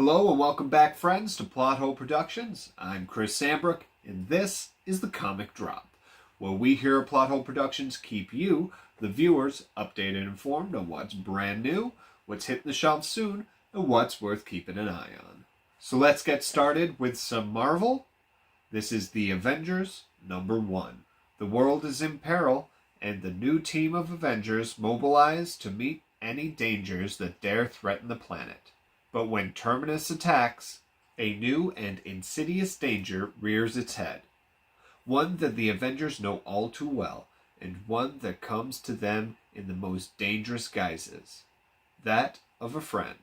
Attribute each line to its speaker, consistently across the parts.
Speaker 1: Hello and welcome back, friends, to Plot Hole Productions. I'm Chris Sambrook, and this is the Comic Drop, where we here at Plot Hole Productions keep you, the viewers, updated and informed on what's brand new, what's hitting the shelves soon, and what's worth keeping an eye on. So let's get started with some Marvel. This is the Avengers #1. The world is in peril, and the new team of Avengers mobilize to meet any dangers that dare threaten the planet. But when Terminus attacks, a new and insidious danger rears its head. One that the Avengers know all too well, and one that comes to them in the most dangerous guises. That of a friend.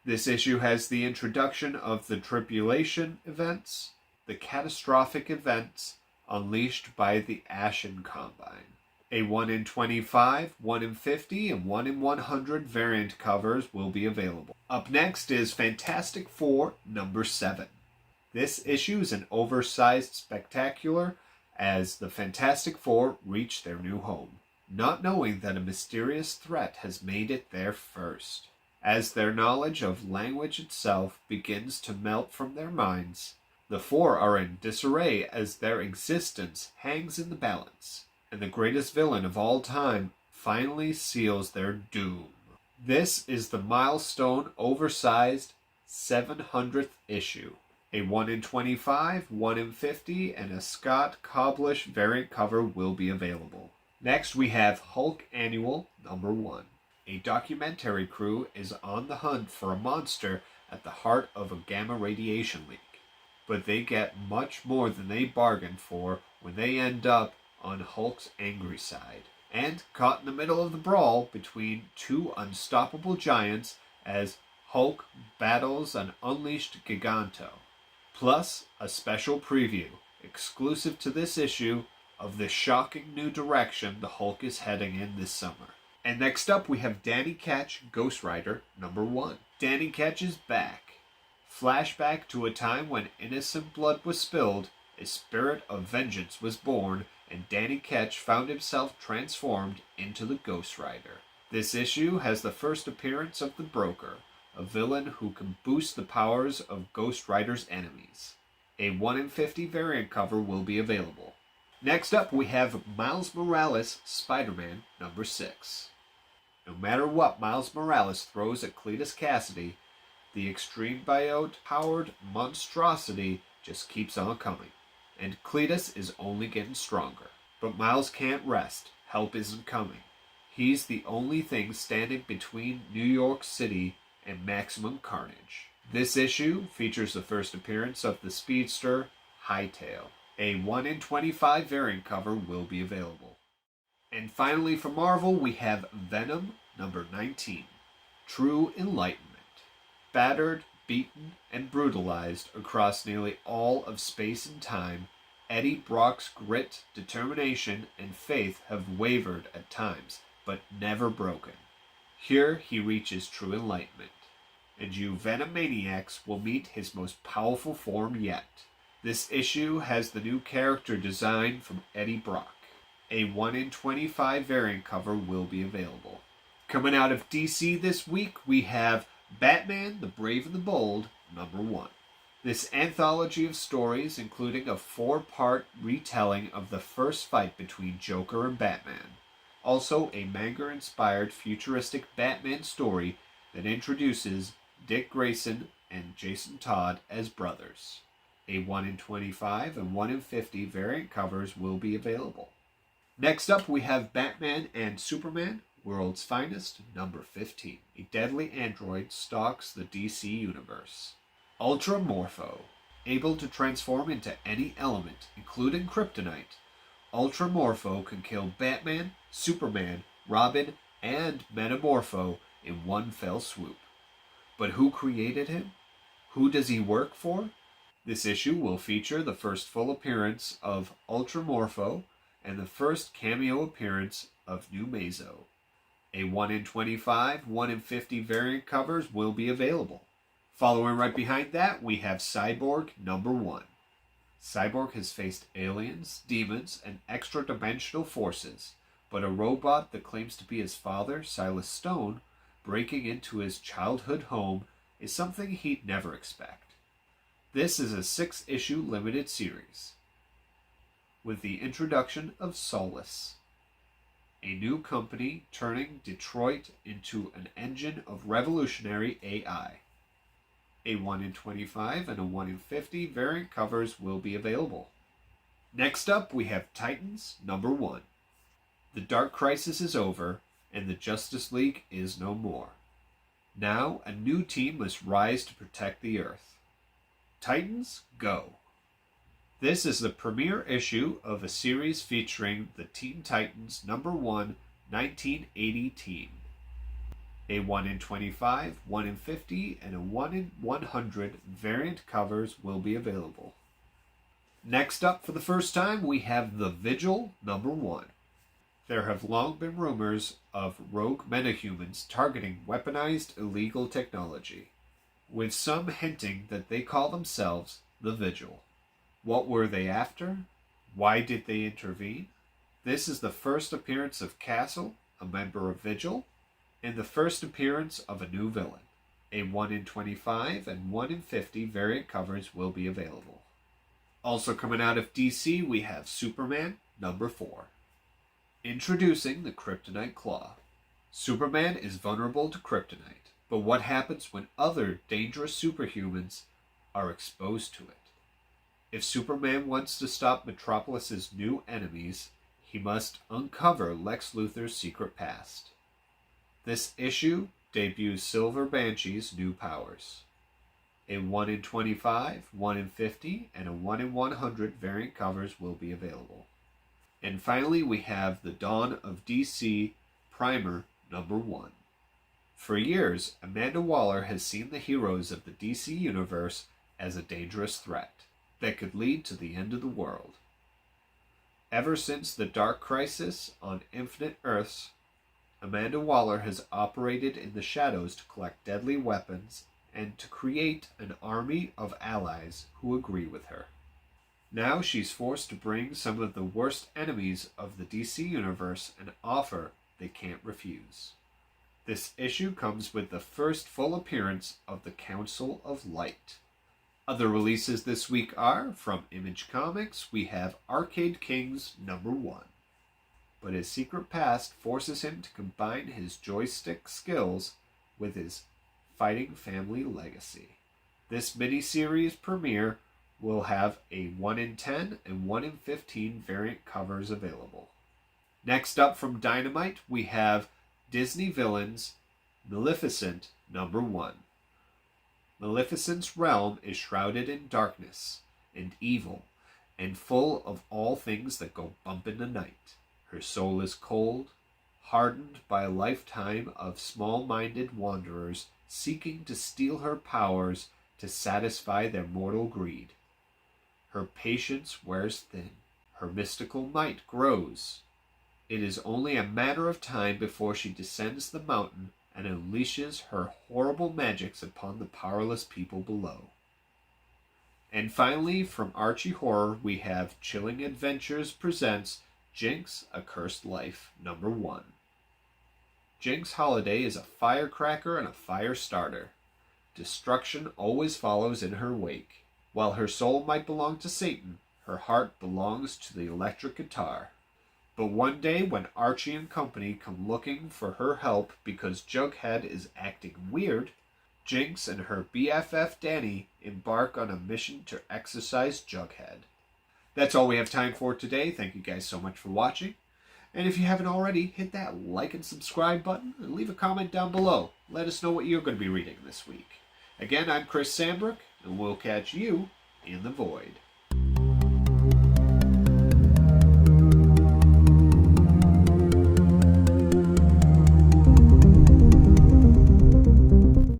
Speaker 1: This issue has the introduction of the tribulation events, the catastrophic events unleashed by the Ashen Combine. A 1 in 25, 1 in 50, and 1 in 100 variant covers will be available. Up next is Fantastic Four #7. This issue is an oversized spectacular as the Fantastic Four reach their new home, not knowing that a mysterious threat has made it there first. As their knowledge of language itself begins to melt from their minds, the four are in disarray as their existence hangs in the balance, and the greatest villain of all time finally seals their doom. This is the milestone oversized 700th issue. A 1 in 25, 1 in 50, and a Scott Koblish variant cover will be available. Next we have Hulk Annual #1. A documentary crew is on the hunt for a monster at the heart of a gamma radiation leak, but they get much more than they bargained for when they end up on Hulk's angry side, and caught in the middle of the brawl between two unstoppable giants as Hulk battles an unleashed Giganto. Plus, a special preview, exclusive to this issue, of the shocking new direction the Hulk is heading in this summer. And next up we have Danny Ketch, Ghost Rider #1. Danny Ketch is back. Flashback to a time when innocent blood was spilled, a spirit of vengeance was born, and Danny Ketch found himself transformed into the Ghost Rider. This issue has the first appearance of the Broker, a villain who can boost the powers of Ghost Rider's enemies. A 1 in 50 variant cover will be available. Next up we have Miles Morales Spider-Man #6. No matter what Miles Morales throws at Cletus Cassidy, the extreme biote-powered monstrosity just keeps on coming. And Cletus is only getting stronger. But Miles can't rest. Help isn't coming. He's the only thing standing between New York City and maximum carnage. This issue features the first appearance of the speedster Hightail. A 1 in 25 variant cover will be available. And finally for Marvel we have Venom #19. True Enlightenment. Battered, beaten, and brutalized across nearly all of space and time, Eddie Brock's grit, determination, and faith have wavered at times, but never broken. Here he reaches true enlightenment, and you Venomaniacs will meet his most powerful form yet. This issue has the new character design from Eddie Brock. A 1 in 25 variant cover will be available. Coming out of DC this week, we have Batman, the Brave and the Bold, #1. This anthology of stories, including a 4-part retelling of the first fight between Joker and Batman. Also, a manga-inspired futuristic Batman story that introduces Dick Grayson and Jason Todd as brothers. A 1 in 25 and 1 in 50 variant covers will be available. Next up, we have Batman and Superman, World's Finest, #15. A deadly android stalks the DC universe. Ultramorpho. Able to transform into any element, including kryptonite, Ultramorpho can kill Batman, Superman, Robin, and Metamorpho in one fell swoop. But who created him? Who does he work for? This issue will feature the first full appearance of Ultramorpho and the first cameo appearance of New Mazo. A 1 in 25, 1 in 50 variant covers will be available. Following right behind that, we have Cyborg #1. Cyborg has faced aliens, demons, and extra-dimensional forces, but a robot that claims to be his father, Silas Stone, breaking into his childhood home is something he'd never expect. This is a 6-issue limited series, with the introduction of Solace, a new company turning Detroit into an engine of revolutionary AI. A 1 in 25 and a 1 in 50 variant covers will be available. Next up, we have Titans #1. The Dark Crisis is over, and the Justice League is no more. Now, a new team must rise to protect the Earth. Titans, go! This is the premiere issue of a series featuring the Teen Titans #1 1980 team. A 1 in 25, 1 in 50, and a 1 in 100 variant covers will be available. Next up, for the first time, we have The Vigil #1. There have long been rumors of rogue metahumans targeting weaponized illegal technology, with some hinting that they call themselves the Vigil. What were they after? Why did they intervene? This is the first appearance of Castle, a member of Vigil, and the first appearance of a new villain. A 1 in 25 and 1 in 50 variant covers will be available. Also coming out of DC, we have Superman #4. Introducing the Kryptonite Claw. Superman is vulnerable to kryptonite, but what happens when other dangerous superhumans are exposed to it? If Superman wants to stop Metropolis's new enemies, he must uncover Lex Luthor's secret past. This issue debuts Silver Banshee's new powers. A 1 in 25, 1 in 50, and a 1 in 100 variant covers will be available. And finally, we have the Dawn of DC Primer #1. For years, Amanda Waller has seen the heroes of the DC universe as a dangerous threat that could lead to the end of the world. Ever since the Dark Crisis on Infinite Earths, Amanda Waller has operated in the shadows to collect deadly weapons and to create an army of allies who agree with her. Now she's forced to bring some of the worst enemies of the DC universe an offer they can't refuse. This issue comes with the first full appearance of the Council of Light. Other releases this week are, from Image Comics, we have Arcade Kings #1. But his secret past forces him to combine his joystick skills with his fighting family legacy. This miniseries premiere will have a 1 in 10 and 1 in 15 variant covers available. Next up from Dynamite, we have Disney Villains Maleficent #1. Maleficent's realm is shrouded in darkness and evil, and full of all things that go bump in the night. Her soul is cold, hardened by a lifetime of small-minded wanderers seeking to steal her powers to satisfy their mortal greed. Her patience wears thin. Her mystical might grows. It is only a matter of time before she descends the mountain and unleashes her horrible magics upon the powerless people below. And finally, from Archie Horror, we have Chilling Adventures presents Jinx, A Cursed Life #1. Jinx Holiday is a firecracker and a fire starter. Destruction always follows in her wake. While her soul might belong to Satan, her heart belongs to the electric guitar. But one day, when Archie and company come looking for her help because Jughead is acting weird, Jinx and her BFF Danny embark on a mission to exorcise Jughead. That's all we have time for today. Thank you guys so much for watching. And if you haven't already, hit that like and subscribe button and leave a comment down below. Let us know what you're going to be reading this week. Again, I'm Chris Sambrook, and we'll catch you in the void.